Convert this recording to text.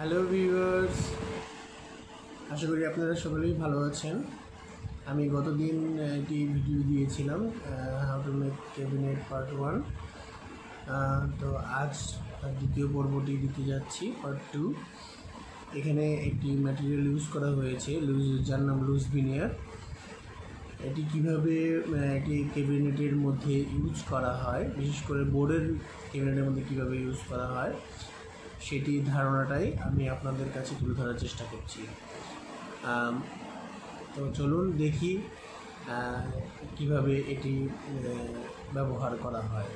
Hello viewers, আশা করি আপনারা সকলেই ভালো আছেন। আমি গতদিন একটি ভিডিও দিয়েছিলাম how to make cabinet part 1। তো আজ দ্বিতীয় পর্বটি দিতে যাচ্ছি, পার্ট 2। এখানে একটি ম্যাটেরিয়াল ইউজ করা হয়েছে, যার নাম লুজ ভিনিয়ার। এটি কিভাবে একটি ক্যাবিনেটের মধ্যে ইউজ করা হয়, বিশেষ করে বোর্ডের ক্যাবিনেটের মধ্যে কিভাবে ইউজ করা হয়, সেটি ধারণাটাই আমি আপনাদের কাছে তুলে ধরার চেষ্টা করছি। তো চলুন দেখি কিভাবে এটি ব্যবহার করা হয়।